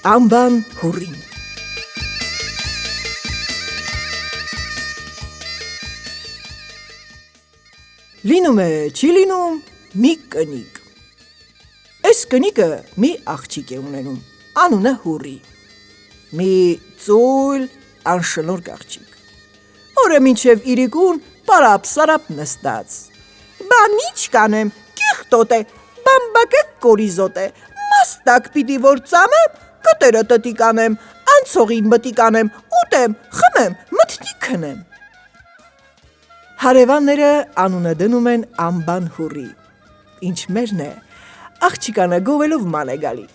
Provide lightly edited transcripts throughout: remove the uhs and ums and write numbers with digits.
Անվան հուռին։ Լինում է, չի լինում մի կնիկ։ Այս կնիկը մի աղջիկ է ունենում, անունը հուռի։ Մի ծույլ անշնորհք աղջիկ։ Օրը մինչև իրիկուն պարապ-սարապ նստած։ Բան ինչ կանեմ, կեղտոտ է, բամբակը կորիզոտ է, մաստակ պիտի որ ծամեմ, կտերը տտիկ անեմ, անցողին մտիկ անեմ, ուտեմ, խմեմ, մթնի քնեմ։ Հարևանները անունը դնում են անվան հուռի, ինչ մերն է, աղջիկանը գովելով ման է գալի,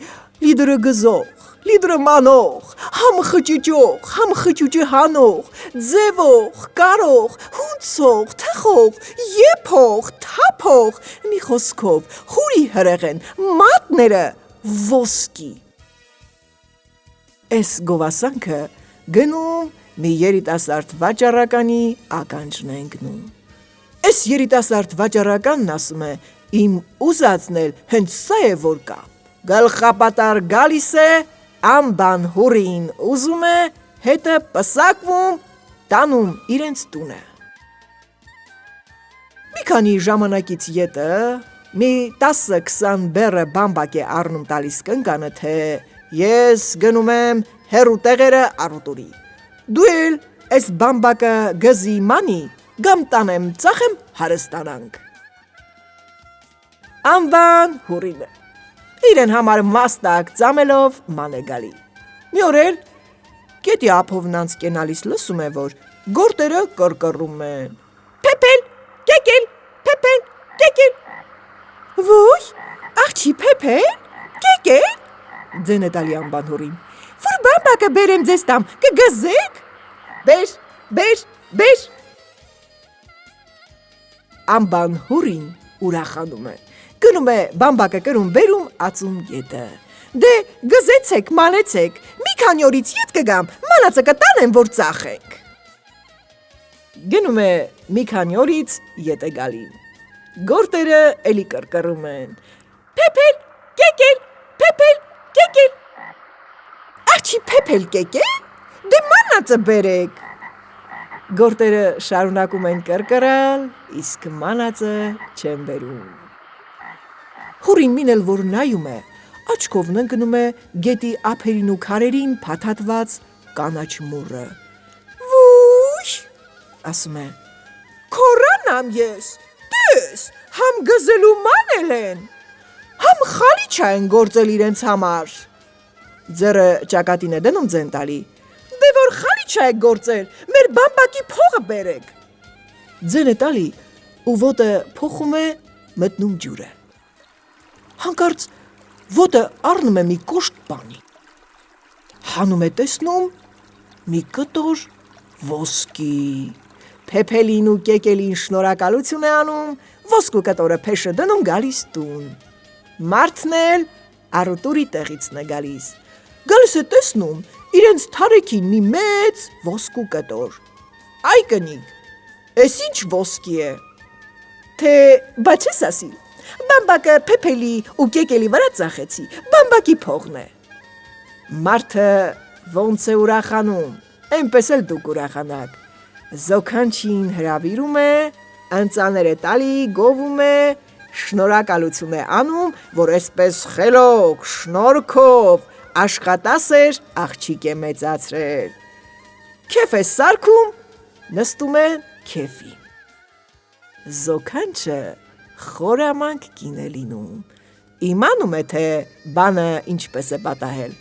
լիդրը գզող, լիդրը մանող, համ խճճող, համ խճուճը հանող, ձևող, կարող, հունցող, թխող, եփող, թափող, մի խոսքով, հուրի հրեղեն, մատները ոսկի։ Այս գովասանքը գնում մի երիտասարդ վաճառականի ականջն է ընկնում։ Այս երիտասարդ վաճառականն ասում է, իմ ուզածն էլ հենց սա է որ կա։ Գլխապատար գալիս է, անվան հուռին ուզում է, հետը պսակվում, տանում իրենց տունը։ Մի քանի ժամանակից ետը մի 10-20 բեռը բամբակ է առնում տալիս կնկանը, թե ես գնում եմ հեռու տեղերը առուտուրի։ Դու էլ այս բամբակը գզի մանի, գամ տանեմ, ծախեմ հարստանանք։ Անվան հուռինը իրեն համար մաստակ ծամելով ման է գալի։ Մի օր էլ գետի ափովն անց կենալիս լսում է, որ գորտերը կռկռում են. Փեփել, կեկել, փեփել, կեկել։ Ոյ, աղջի փեփել, կեկել, ձեն է տալի անվան հուռին։ Որ բամբակը բերեմ ձեզ տամ, կգզեք։ Բեր։ Անվան հուռին ուրախանում է, գնում է բամբակը կրում բերում ածում ետը։ Դե գզեցեք, մանեցեք, մի քանի օրից ետ կգամ, մանածը կտանեմ, որ ծախենք։ Գնում է մի քանի օրից ետ է գալի։ Գորտերը էլի կռկռում են. Փեփել, կեկել, փեփել, կեկել։ Աղջի փեփել կեկել, դե մանածը բերեք։ Գորտերը շարունակում են կռկռալ, իսկ մանածը չեն բերում։ Հուռին մին էլ որ նայում է, աչքովն ընկնում է գետի ափերին ու քարերին փաթաթված կանաչ մուրը։ Ոյ, ասում է, քորանամ ես, տես, համ գզելու մանել են, համ խալիչա են գործել իրենց համար։ Ձեռը ճակատին է դնում ձեն տալի, դե որ խալիչա է գործել, մեր բամբակի փողը բերեք։ Ձեն է տալի ու ոտը փոխում է մտնում ջուրը։ Հանկարծ ոտը առնում է մի կոշտ բանի, հանում է տեսնում մի կտոր ոսկի, փեփելին ու կեկելին շնորհակալություն է անում, ոսկու կտորը փեշը դնում գալիս տուն։ Մարդն էլ առուտուրի տեղիցն է գալիս, գալիս է տեսնում իրենց թարեքին մի մեծ ոսկու կտոր։ Այ կնիկ, էս ինչ ոսկի է։ Թե բա չես ասի, բամբակը փեփելի ու կեկելի վրա ծախեցի, բամբակի փողն է։ Մարդը ոնց է ուրախանում, այնպես էլ դուք ուրախանաք։ Զոքանչին հրավիրում է, ընծաներ է տալի, գովում է, շնորհակալություն է անում, որ այսպես խելոք, շնորհքով աշխատասեր աղջիկ է մեծացրել։ Քեֆ է սարքում, նստում է քեֆի։ Զոքանչը խորամանկ կին է լինում, իմանում է, թե բանը ինչպես է պատահել,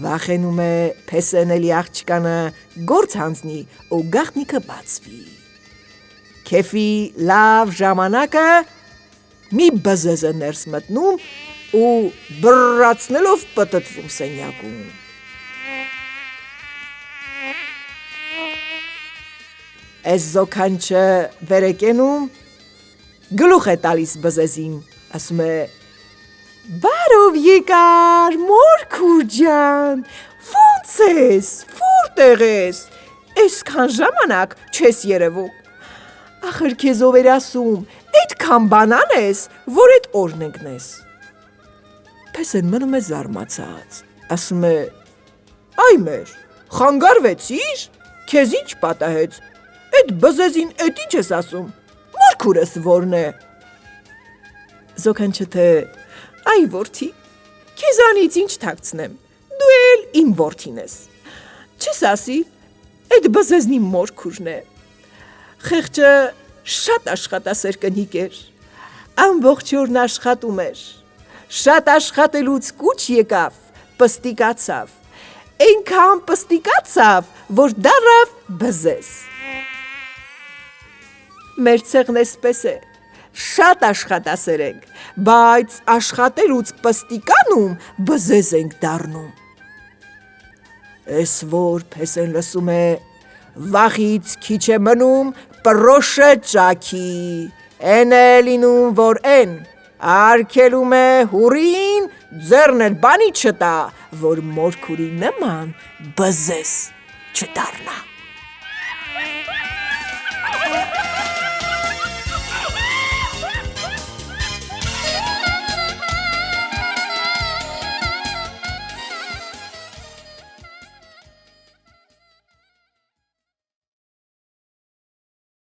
վախենում է փեսենելի աղջկանը գործ հանձնի ու գաղտնիքը բացվի։ Քեֆի լավ ժամանակը մի բզեզ է ներս մտնում ու բռացնելով պտտվում սենյակում։ Այս զոքանչը վեր է կենում, գլուխ է տալիս բզեզին, ասում է. Բարով եկար, մորքուր ջան, ոնց ես, որտեղ ես, այսքան ժամանակ չես երևում։ Ախր քեզ ով էր ասում, այդքան բան անես, որ այդ օրն ընկնես։ Փեսեն մնում է զարմացած, ասում է. Այ մեր, խանգարվեցիր, քեզ ինչ պատահեց, էդ բզեզին էդ ինչ ես ասում, մորքուրս որն է։ Զոքանչը թե, այ որդի, քեզանից ինչ թաքցնեմ, դու էլ իմ որդին ես, չես ասի, էդ բզեզնի մորքուրն է։ Խեղճը շատ աշխատասեր կնիկ էր, ամբողջ օրն աշխատում էր, շատ աշխատելուց կուչ եկավ, պստիկացավ, այնքան պստիկացավ, որ դառավ բզեզ։ Մեր ցեղն էսպես է, շատ աշխատասեր ենք, բայց աշխատելուց պստիկանում բզեզ ենք դառնում։ Էս որ փեսեն լսում է, վախից քիչ է մնում, պրոշը ճաքի, են է լինում, որ են, արգելում է հուրին, ձեռն էլ բանի չտա, որ մորքուրի նման բզեզ չդառնա։